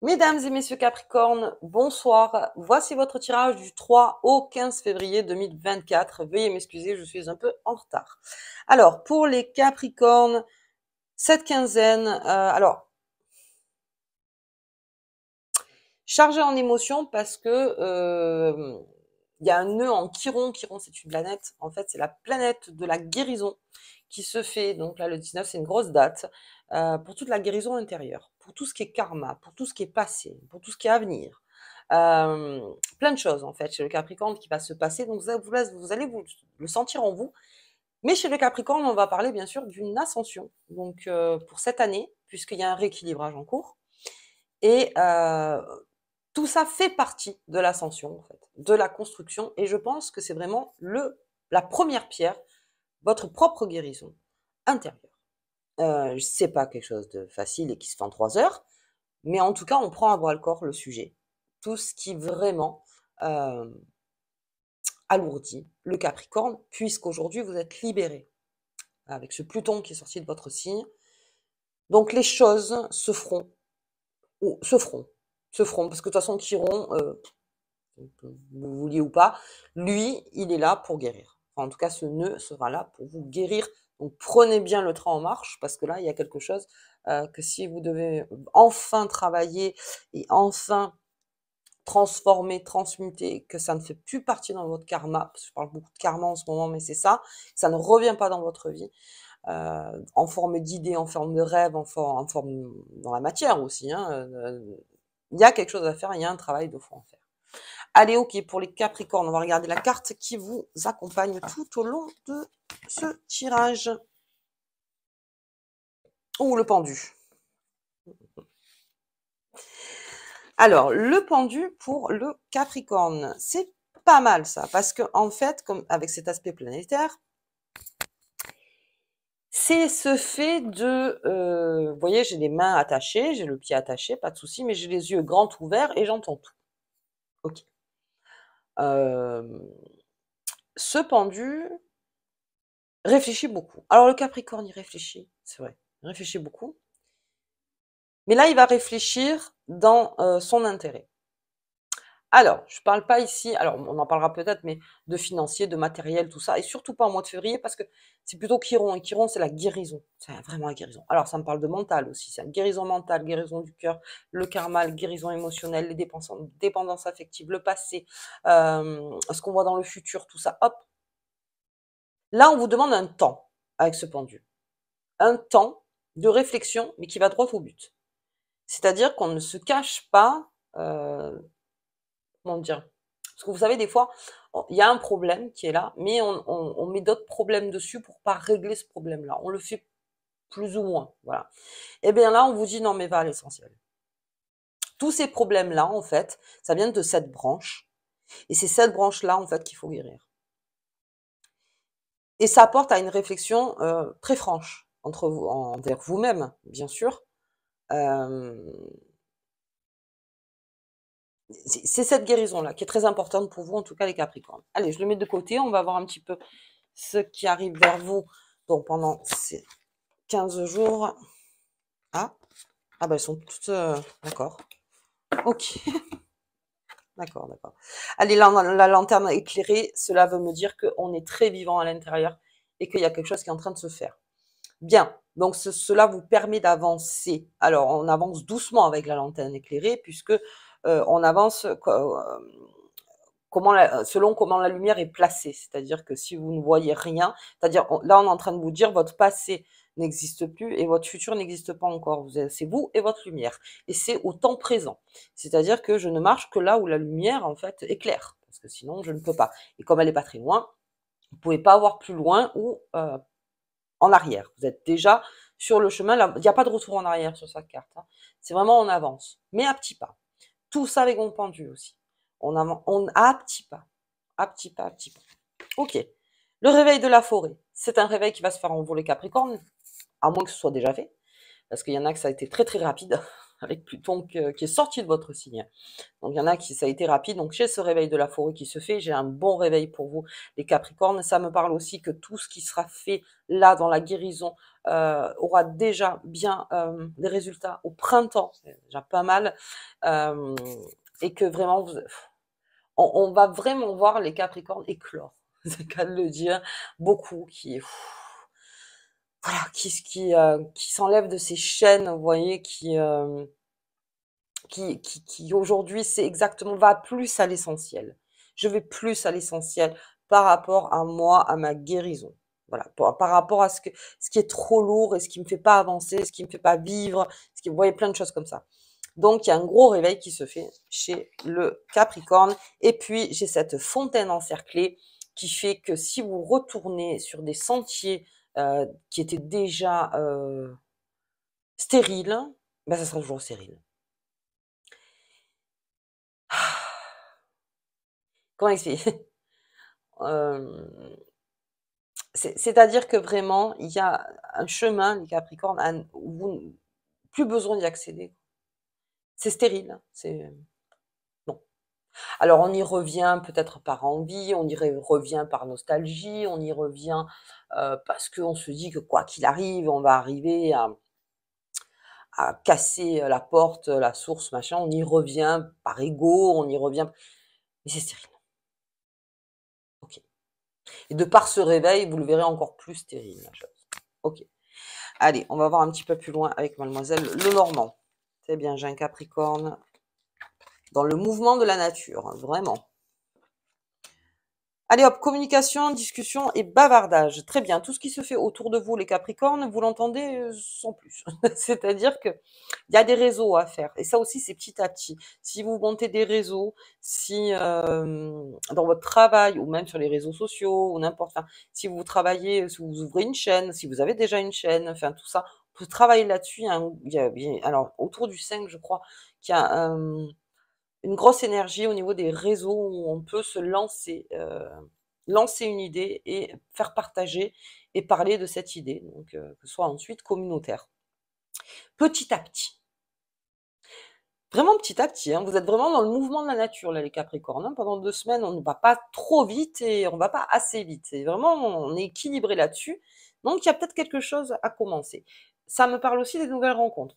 Mesdames et messieurs Capricorne, bonsoir. Voici votre tirage du 3 au 15 février 2024. Veuillez m'excuser, je suis un peu en retard. Alors, pour les Capricornes, cette quinzaine, chargée en émotions parce que il y a un nœud en Chiron. Chiron, c'est une planète. En fait, c'est la planète de la guérison qui se fait. Donc là, le 19, c'est une grosse date pour toute la guérison intérieure, pour tout ce qui est karma, pour tout ce qui est passé, pour tout ce qui est avenir. Plein de choses en fait chez le Capricorne qui va se passer. Donc vous allez vous le sentir en vous. Mais chez le Capricorne, on va parler bien sûr d'une ascension. Donc pour cette année, puisqu'il y a un rééquilibrage en cours. Et tout ça fait partie de l'ascension, en fait, de la construction. Et je pense que c'est vraiment la première pierre, votre propre guérison intérieure. C'est pas quelque chose de facile et qui se fait en 3 heures, mais en tout cas, on prend à bras le corps le sujet. Tout ce qui vraiment euh, alourdit le Capricorne, puisqu'aujourd'hui vous êtes libéré avec ce Pluton qui est sorti de votre signe. Donc les choses se feront, ou se feront, parce que de toute façon, Chiron, vous vouliez ou pas, lui, il est là pour guérir. Enfin, en tout cas, ce nœud sera là pour vous guérir. Donc prenez bien le train en marche, parce que là, il y a quelque chose que si vous devez enfin travailler et enfin transformer, transmuter, que ça ne fait plus partie dans votre karma, parce que je parle beaucoup de karma en ce moment, mais c'est ça ne revient pas dans votre vie, en forme d'idée, en forme de rêve, en forme dans la matière aussi, hein, il y a quelque chose à faire, il y a un travail de fond à faire. Allez, ok, pour les Capricornes, on va regarder la carte qui vous accompagne tout au long de ce tirage. Ou le pendu. Alors, le pendu pour le Capricorne, c'est pas mal ça, parce que en fait, comme avec cet aspect planétaire, c'est ce fait de, vous voyez, j'ai les mains attachées, j'ai le pied attaché, pas de souci, mais j'ai les yeux grands ouverts et j'entends tout. Ok. Ce pendu réfléchit beaucoup. Alors le Capricorne, il réfléchit, c'est vrai, il réfléchit beaucoup. Mais là, il va réfléchir dans son intérêt. Alors, je ne parle pas ici, alors on en parlera peut-être, mais de financier, de matériel, tout ça, et surtout pas au mois de février, parce que c'est plutôt Chiron, et Chiron, c'est la guérison, c'est vraiment la guérison. Alors, ça me parle de mental aussi, c'est la guérison mentale, guérison du cœur, le karma, la guérison émotionnelle, les dépendances affectives, le passé, ce qu'on voit dans le futur, tout ça, hop. Là, on vous demande un temps avec ce pendu. Un temps de réflexion, mais qui va droit au but. C'est-à-dire qu'on ne se cache pas, comment dire? Parce que vous savez, des fois, il y a un problème qui est là, mais on met d'autres problèmes dessus pour pas régler ce problème-là. On le fait plus ou moins, voilà. Et bien là, on vous dit non, mais va à l'essentiel. Tous ces problèmes-là, en fait, ça vient de cette branche, et c'est cette branche-là, en fait, qu'il faut guérir. Et ça apporte à une réflexion très franche entre vous, envers vous-même, bien sûr. Euh, c'est cette guérison-là qui est très importante pour vous, en tout cas les Capricornes. Allez, je le mets de côté, on va voir un petit peu ce qui arrive vers vous donc pendant ces 15 jours. Ah, ah bah elles sont toutes... d'accord. Ok, d'accord, d'accord. Allez, la lanterne éclairée, cela veut me dire qu'on est très vivant à l'intérieur et qu'il y a quelque chose qui est en train de se faire. Bien, donc cela vous permet d'avancer. Alors, on avance doucement avec la lanterne éclairée puisque on avance selon comment la lumière est placée. C'est-à-dire que si vous ne voyez rien, c'est-à-dire là on est en train de vous dire votre passé n'existe plus et votre futur n'existe pas encore. C'est vous et votre lumière. Et c'est au temps présent. C'est-à-dire que je ne marche que là où la lumière en fait éclaire. Parce que sinon je ne peux pas. Et comme elle n'est pas très loin, vous ne pouvez pas avoir plus loin ou en arrière. Vous êtes déjà sur le chemin. Il n'y a pas de retour en arrière sur cette carte, hein. C'est vraiment on avance. Mais à petits pas. Tout ça avec mon pendu aussi. À petits pas. À petits pas, à petits pas. Ok. Le réveil de la forêt. C'est un réveil qui va se faire en vous les Capricornes, à moins que ce soit déjà fait. Parce qu'il y en a que ça a été très très rapide. avec Pluton qui est sorti de votre signe. Donc il y en a qui ça a été rapide. Donc j'ai ce réveil de la forêt qui se fait, j'ai un bon réveil pour vous les Capricornes. Ça me parle aussi que tout ce qui sera fait là dans la guérison aura déjà bien des résultats au printemps, c'est déjà pas mal, euh, et que vraiment on va vraiment voir les Capricornes éclore. C'est qu'à le dire, beaucoup qui voilà, qui s'enlèvent de ces chaînes, vous voyez, qui aujourd'hui, c'est exactement, va plus à l'essentiel. Je vais plus à l'essentiel par rapport à moi, à ma guérison. Voilà, par rapport à ce qui est trop lourd et ce qui me fait pas avancer, ce qui me fait pas vivre, vous voyez, plein de choses comme ça. Donc, il y a un gros réveil qui se fait chez le Capricorne. Et puis, j'ai cette fontaine encerclée qui fait que si vous retournez sur des sentiers qui étaient déjà stériles, ben, ça sera toujours stérile. Comment expliquer? C'est-à-dire que vraiment, il y a un chemin, les Capricornes, où vous n'avez plus besoin d'y accéder. C'est stérile, c'est non. Alors on y revient peut-être par envie, on y revient par nostalgie, on y revient parce qu'on se dit que quoi qu'il arrive, on va arriver à casser la porte, la source, machin. On y revient par ego, on y revient, mais c'est stérile. Ok. Et de par ce réveil, vous le verrez encore plus stérile, la chose. Ok. Allez, on va voir un petit peu plus loin avec mademoiselle Lenormand. C'est bien, j'ai un Capricorne dans le mouvement de la nature, hein, vraiment. Allez hop, communication, discussion et bavardage. Très bien, tout ce qui se fait autour de vous, les Capricornes, vous l'entendez sans plus. C'est-à-dire que il y a des réseaux à faire. Et ça aussi, c'est petit à petit. Si vous montez des réseaux, si dans votre travail ou même sur les réseaux sociaux ou n'importe, enfin, si vous travaillez, si vous ouvrez une chaîne, si vous avez déjà une chaîne, enfin tout ça, vous travaillez là-dessus. Hein, alors, autour du 5, je crois, qu'il y a une grosse énergie au niveau des réseaux où on peut se lancer une idée et faire partager et parler de cette idée, donc que ce soit ensuite communautaire. Petit à petit. Vraiment petit à petit, hein. Vous êtes vraiment dans le mouvement de la nature, là, les Capricornes. Hein. Pendant 2 semaines, on ne va pas trop vite et on ne va pas assez vite. C'est vraiment, on est équilibré là-dessus. Donc, il y a peut-être quelque chose à commencer. Ça me parle aussi des nouvelles rencontres.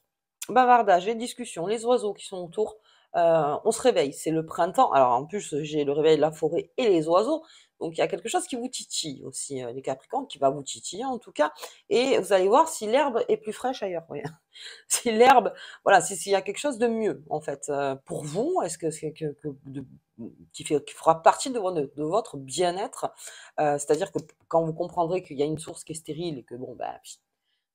Bavardage, les discussions, les oiseaux qui sont autour. On se réveille, c'est le printemps. Alors, en plus, j'ai le réveil de la forêt et les oiseaux. Donc, il y a quelque chose qui vous titille aussi, les Capricornes, qui va vous titiller en tout cas. Et vous allez voir si l'herbe est plus fraîche ailleurs. Oui. Si l'herbe, voilà, s'il y a quelque chose de mieux, en fait, pour vous, est-ce que c'est qui fera partie de votre bien-être, c'est-à-dire que quand vous comprendrez qu'il y a une source qui est stérile et que bon, bah,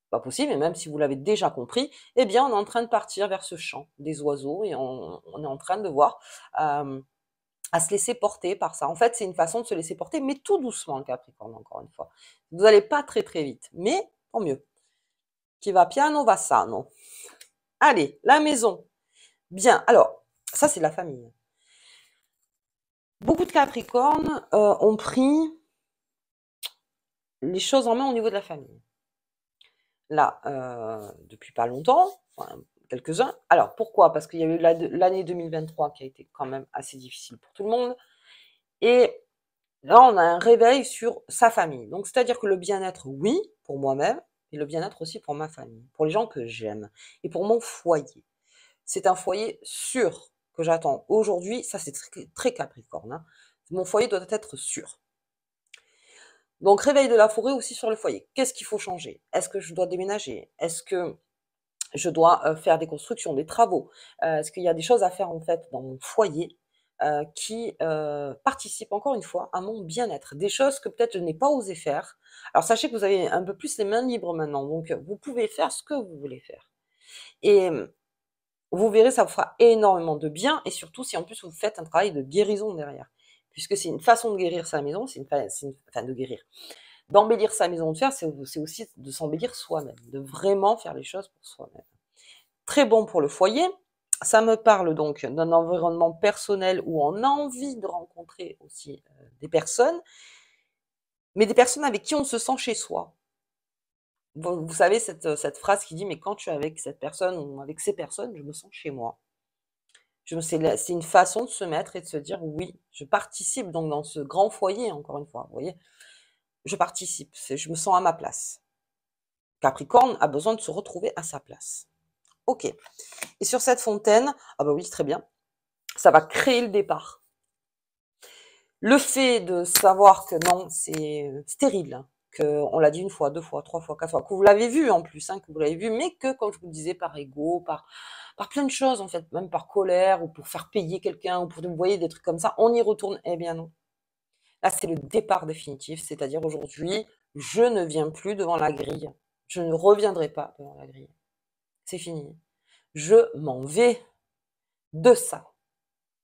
pas possible, et même si vous l'avez déjà compris, eh bien, on est en train de partir vers ce champ des oiseaux et on est en train de voir à se laisser porter par ça. En fait, c'est une façon de se laisser porter, mais tout doucement, le Capricorne, encore une fois. Vous n'allez pas très très vite, mais tant mieux. Qui va piano va sano. Allez, la maison. Bien, alors, ça c'est la famille. Beaucoup de Capricornes ont pris les choses en main au niveau de la famille. Là, depuis pas longtemps, enfin, quelques-uns. Alors, pourquoi? Parce qu'il y a eu l'année 2023 qui a été quand même assez difficile pour tout le monde. Et là, on a un réveil sur sa famille. Donc, c'est-à-dire que le bien-être, oui, pour moi-même, et le bien-être aussi pour ma famille, pour les gens que j'aime, et pour mon foyer. C'est un foyer sûr que j'attends aujourd'hui. Ça, c'est très, très Capricorne. Hein. Mon foyer doit être sûr. Donc, réveil de la forêt aussi sur le foyer. Qu'est-ce qu'il faut changer? Est-ce que je dois déménager? Est-ce que je dois faire des constructions, des travaux? Est-ce qu'il y a des choses à faire en fait dans mon foyer qui participent encore une fois à mon bien-être? Des choses que peut-être je n'ai pas osé faire. Alors, sachez que vous avez un peu plus les mains libres maintenant. Donc, vous pouvez faire ce que vous voulez faire. Et vous verrez, ça vous fera énormément de bien et surtout si en plus vous faites un travail de guérison derrière. Puisque c'est une façon de guérir sa maison, enfin de guérir. D'embellir sa maison de fer, c'est aussi de s'embellir soi-même, de vraiment faire les choses pour soi-même. Très bon pour le foyer. Ça me parle donc d'un environnement personnel où on a envie de rencontrer aussi des personnes, mais des personnes avec qui on se sent chez soi. vous savez cette phrase qui dit: «Mais quand tu es avec cette personne ou avec ces personnes, je me sens chez moi». C'est une façon de se mettre et de se dire: «Oui, je participe donc dans ce grand foyer», encore une fois, vous voyez? Je participe, je me sens à ma place. Capricorne a besoin de se retrouver à sa place. OK. Et sur cette fontaine, ah bah oui, très bien, ça va créer le départ. Le fait de savoir que non, c'est stérile, qu'on l'a dit une fois, deux fois, trois fois, quatre fois, que vous l'avez vu en plus, hein, que vous l'avez vu, mais que, comme je vous le disais, par ego, par plein de choses en fait, même par colère, ou pour faire payer quelqu'un, ou pour, vous voyez, des trucs comme ça, on y retourne. Eh bien non. Là, c'est le départ définitif, c'est-à-dire aujourd'hui, je ne viens plus devant la grille. Je ne reviendrai pas devant la grille. C'est fini. Je m'en vais de ça.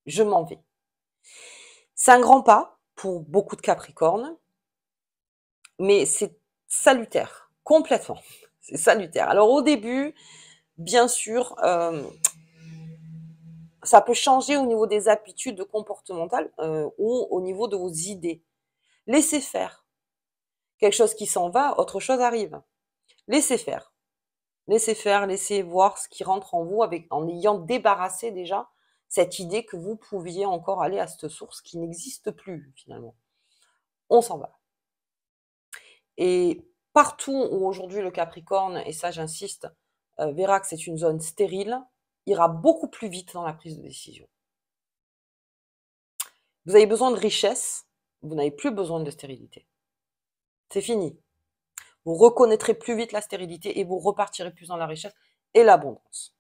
Je m'en vais. C'est un grand pas pour beaucoup de Capricornes, mais c'est salutaire, complètement. C'est salutaire. Alors au début, bien sûr, ça peut changer au niveau des habitudes comportementales ou au niveau de vos idées. Laissez faire. Quelque chose qui s'en va, autre chose arrive. Laissez faire. Laissez faire, laissez voir ce qui rentre en vous en ayant débarrassé déjà cette idée que vous pouviez encore aller à cette source qui n'existe plus finalement. On s'en va. Et partout où aujourd'hui le Capricorne, et ça j'insiste, verra que c'est une zone stérile, ira beaucoup plus vite dans la prise de décision. Vous avez besoin de richesse, vous n'avez plus besoin de stérilité. C'est fini. Vous reconnaîtrez plus vite la stérilité et vous repartirez plus dans la richesse et l'abondance.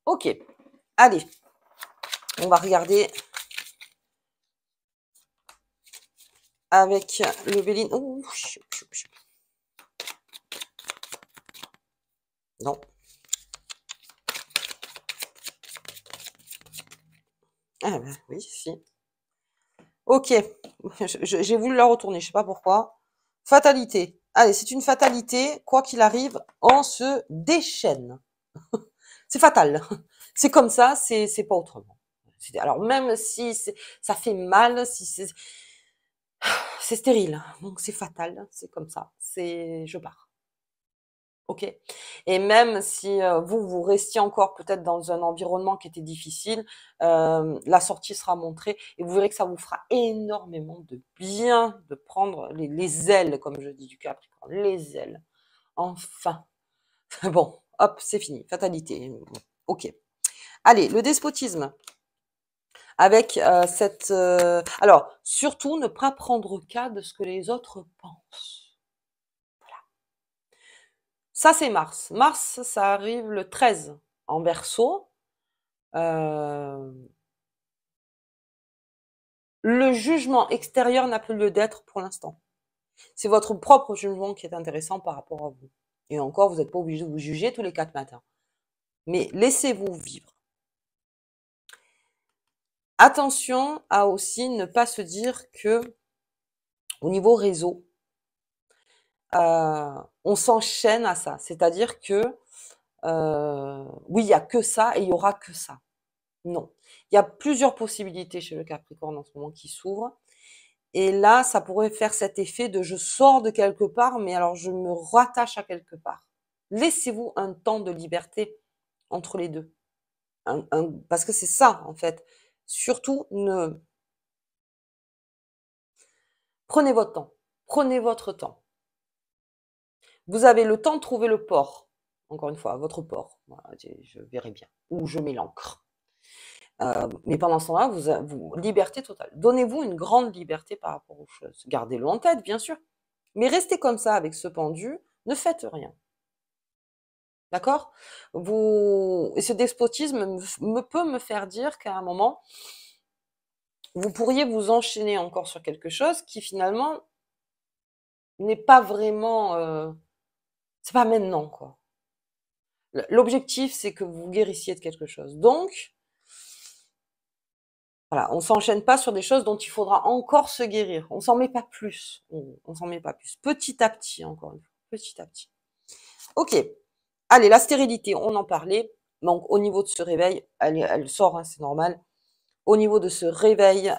Ok, allez, on va regarder avec le Béline. Oh, non. Ah ben oui, si. Ok, j'ai voulu la retourner, je sais pas pourquoi. Fatalité. Allez, c'est une fatalité. Quoi qu'il arrive, on se déchaîne. C'est fatal. C'est comme ça, c'est pas autrement. Alors même si ça fait mal, si c'est stérile, donc c'est fatal, c'est comme ça. Je pars. OK. Et même si, vous restiez encore peut-être dans un environnement qui était difficile, la sortie sera montrée et vous verrez que ça vous fera énormément de bien de prendre les ailes, comme je dis, du Capricorne, les ailes. Enfin. Bon, hop, c'est fini, fatalité. OK. Allez, le despotisme avec, alors surtout ne pas prendre cas de ce que les autres pensent. Ça, c'est Mars. Mars, ça arrive le 13 en Verseau. Le jugement extérieur n'a plus lieu d'être pour l'instant. C'est votre propre jugement qui est intéressant par rapport à vous. Et encore, vous n'êtes pas obligé de vous juger tous les 4 matins. Mais laissez-vous vivre. Attention à aussi ne pas se dire que au niveau réseau, on s'enchaîne à ça. C'est-à-dire que oui, il n'y a que ça et il y aura que ça. Non. Il y a plusieurs possibilités chez le Capricorne en ce moment qui s'ouvrent. Et là, ça pourrait faire cet effet de je sors de quelque part, mais alors je me rattache à quelque part. Laissez-vous un temps de liberté entre les deux. Parce que c'est ça, en fait. Surtout, prenez votre temps. Prenez votre temps. Vous avez le temps de trouver le port. Encore une fois, votre port. Voilà, je verrai bien. Ou je mets l'encre. Mais pendant ce temps-là, liberté totale. Donnez-vous une grande liberté par rapport aux choses. Gardez-le en tête, bien sûr. Mais restez comme ça avec ce pendu, ne faites rien. D'accord? Et ce despotisme peut me faire dire qu'à un moment, vous pourriez vous enchaîner encore sur quelque chose qui finalement n'est pas vraiment, c'est pas maintenant, quoi. L'objectif, c'est que vous guérissiez de quelque chose. Donc, voilà, on s'enchaîne pas sur des choses dont il faudra encore se guérir. On s'en met pas plus. On s'en met pas plus. Petit à petit, encore une fois. Petit à petit. Ok. Allez, la stérilité, on en parlait. Donc, au niveau de ce réveil, elle sort, hein, c'est normal. Au niveau de ce réveil,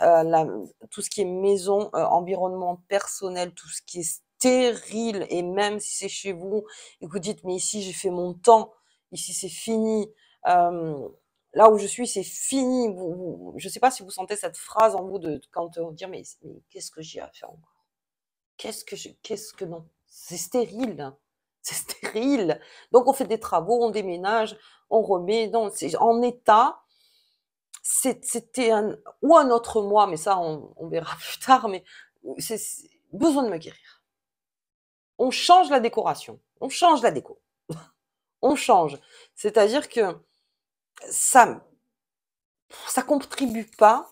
tout ce qui est maison, environnement personnel, tout ce qui est stérile. Et même si c'est chez vous et que vous dites, mais ici j'ai fait mon temps, ici c'est fini, là où je suis c'est fini. Je ne sais pas si vous sentez cette phrase en vous quand on dit, mais qu'est-ce que j'ai à faire encore? Qu'est-ce que non? C'est stérile. C'est stérile. Donc on fait des travaux, on déménage, on remet, non, c'est en état. C'était ou un autre moi, mais ça on verra plus tard, mais c'est besoin de me guérir. On change la décoration, on change la déco, on change. C'est-à-dire que ça ça contribue pas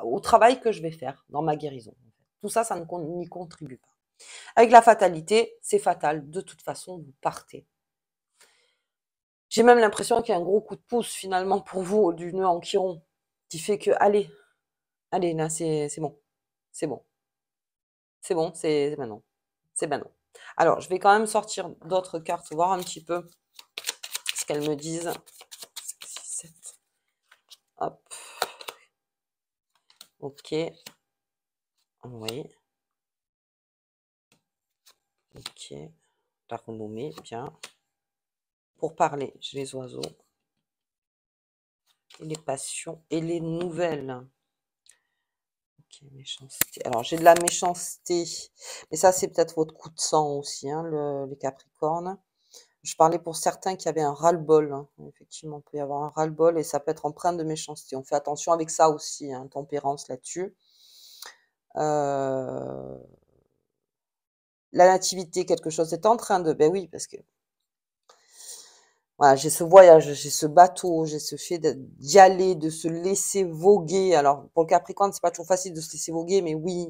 au travail que je vais faire dans ma guérison. Tout ça, ça n'y contribue pas. Avec la fatalité, c'est fatal. De toute façon, vous partez. J'ai même l'impression qu'il y a un gros coup de pouce finalement pour vous du nœud en chiron qui fait que allez, là c'est bon, c'est bon, c'est bon, c'est maintenant, c'est maintenant. Alors je vais quand même sortir d'autres cartes, voir un petit peu ce qu'elles me disent. 5, 6, 7. Hop. Ok. Oui. Ok. La renommée, bien. Pour parler, j'ai les oiseaux. Et les passions et les nouvelles. Ok, méchanceté. Alors, j'ai de la méchanceté. Mais ça, c'est peut-être votre coup de sang aussi, hein, les Capricornes. Je parlais pour certains qui avaient un ras-le-bol. Hein. Effectivement, il peut y avoir un ras-le-bol et ça peut être empreint de méchanceté. On fait attention avec ça aussi, hein, tempérance là-dessus. La nativité, quelque chose est en train de... Ben oui, parce que voilà, j'ai ce voyage, j'ai ce bateau, j'ai ce fait d'y aller, de se laisser voguer. Alors, pour le Capricorne, c'est pas toujours facile de se laisser voguer, mais oui,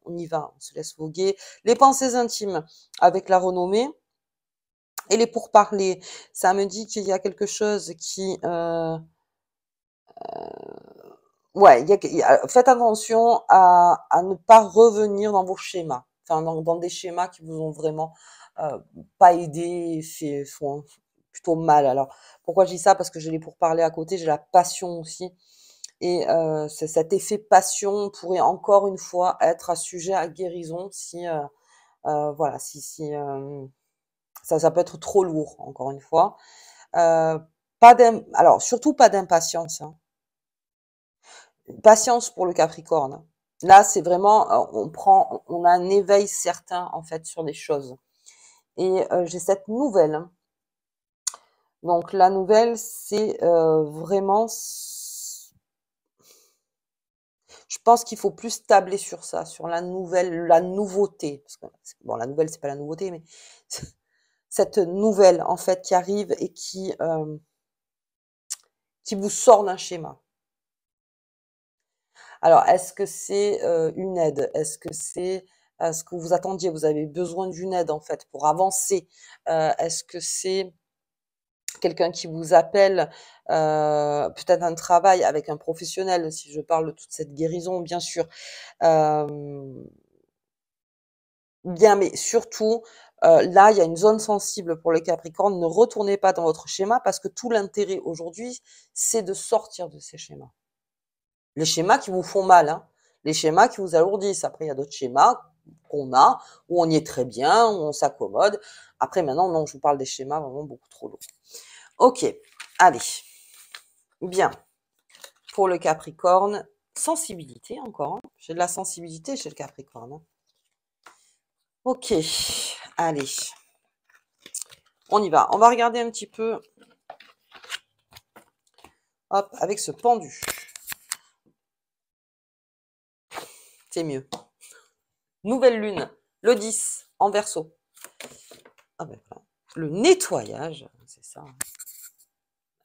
on y va, on se laisse voguer. Les pensées intimes avec la renommée et les pourparlers. Ça me dit qu'il y a quelque chose qui... ouais, faites attention à ne pas revenir dans vos schémas. Enfin, dans des schémas qui vous ont vraiment pas aidé, font plutôt mal. Alors, pourquoi je dis ça? Parce que j'ai les pourparlers à côté, j'ai la passion aussi. Et cet effet passion pourrait encore une fois être un sujet à guérison si, voilà, si ça peut être trop lourd, encore une fois. Alors, surtout pas d'impatience. Hein. Patience pour le Capricorne. Là, c'est vraiment, on a un éveil certain en fait sur des choses. Et j'ai cette nouvelle. Hein. Donc la nouvelle, c'est vraiment, je pense qu'il faut plus tabler sur ça, sur la nouvelle, la nouveauté. Parce que, bon, la nouvelle, c'est pas la nouveauté, mais cette nouvelle en fait qui arrive et qui vous sort d'un schéma. Alors, est-ce que c'est une aide? Est-ce que c'est ce que vous attendiez? Vous avez besoin d'une aide en fait pour avancer? Est-ce que c'est quelqu'un qui vous appelle, peut-être un travail avec un professionnel, si je parle de toute cette guérison, bien sûr. Bien, mais surtout, là, il y a une zone sensible pour le Capricorne. Ne retournez pas dans votre schéma parce que tout l'intérêt aujourd'hui, c'est de sortir de ces schémas. Les schémas qui vous font mal, hein. Les schémas qui vous alourdissent. Après, il y a d'autres schémas qu'on a, où on y est très bien, où on s'accommode. Après, maintenant, non, je vous parle des schémas vraiment beaucoup trop lourds. Ok, allez. Bien. Pour le Capricorne, sensibilité encore. Hein. J'ai de la sensibilité chez le Capricorne. Hein. Ok, allez. On y va. On va regarder un petit peu. Hop, avec ce pendu. C'est mieux. Nouvelle lune, le 10, en Verseau. Ah ben, voilà. Le nettoyage, c'est ça.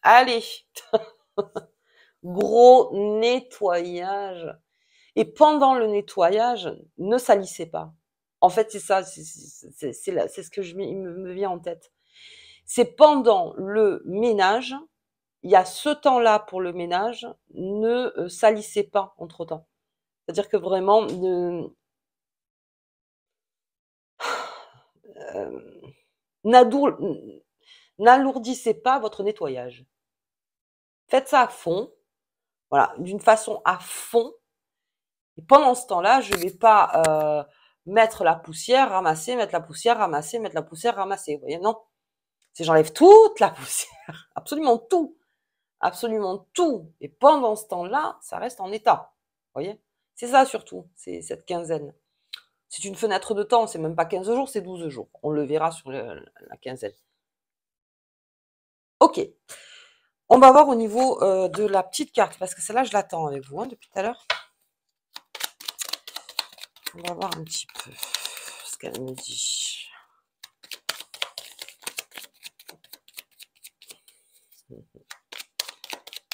Allez, gros nettoyage. Et pendant le nettoyage, ne salissez pas. En fait, c'est ça, c'est ce que me vient en tête. C'est pendant le ménage, il y a ce temps-là pour le ménage, ne salissez pas entre-temps. C'est-à-dire que vraiment, n'alourdissez pas votre nettoyage. Faites ça à fond, voilà, d'une façon à fond. Et pendant ce temps-là, je ne vais pas mettre la poussière, ramasser, mettre la poussière, ramasser, mettre la poussière, ramasser. Vous voyez, non. C'est j'enlève toute la poussière, absolument tout. Absolument tout. Et pendant ce temps-là, ça reste en état. Vous voyez? C'est ça surtout, c'est cette quinzaine. C'est une fenêtre de temps, c'est même pas 15 jours, c'est 12 jours. On le verra sur la quinzaine. Ok. On va voir au niveau de la petite carte, parce que celle-là, je l'attends avec vous depuis tout à l'heure. On va voir un petit peu ce qu'elle me dit.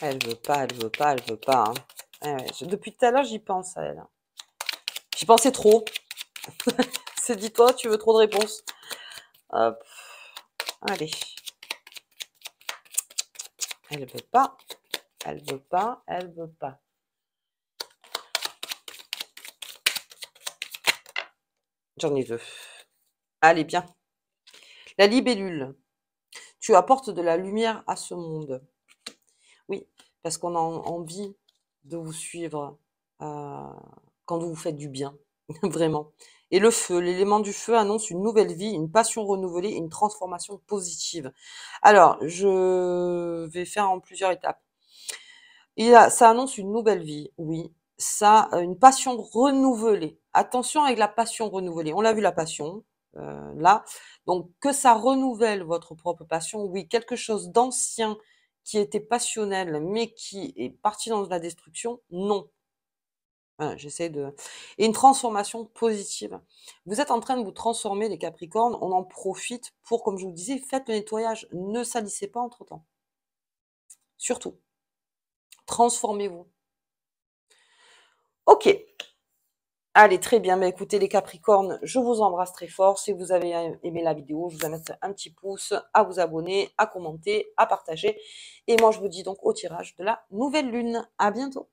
Elle veut pas, elle veut pas, elle veut pas. Hein. Ouais, depuis tout à l'heure, j'y pense à elle. J'y pensais trop. C'est dis-toi, tu veux trop de réponses. Hop. Allez. Elle veut pas. Elle veut pas. Elle veut pas. J'en ai deux. Allez, bien. La libellule. Tu apportes de la lumière à ce monde. Oui, parce qu'on a envie de vous suivre quand vous faites du bien, vraiment. Et le feu, l'élément du feu annonce une nouvelle vie, une passion renouvelée, une transformation positive. Alors, je vais faire en plusieurs étapes. Ça annonce une nouvelle vie, oui. Ça, une passion renouvelée. Attention avec la passion renouvelée. On l'a vu, la passion, là. Donc, que ça renouvelle votre propre passion, oui. Quelque chose d'ancien qui était passionnel, mais qui est parti dans la destruction, non. Voilà, j'essaie de... Et une transformation positive. Vous êtes en train de vous transformer, les Capricornes. On en profite pour, comme je vous disais, faites le nettoyage. Ne salissez pas entre-temps. Surtout. Transformez-vous. Ok. Allez, très bien. Mais écoutez, les Capricornes, je vous embrasse très fort. Si vous avez aimé la vidéo, je vous invite un petit pouce, à vous abonner, à commenter, à partager. Et moi, je vous dis donc au tirage de la nouvelle lune. À bientôt.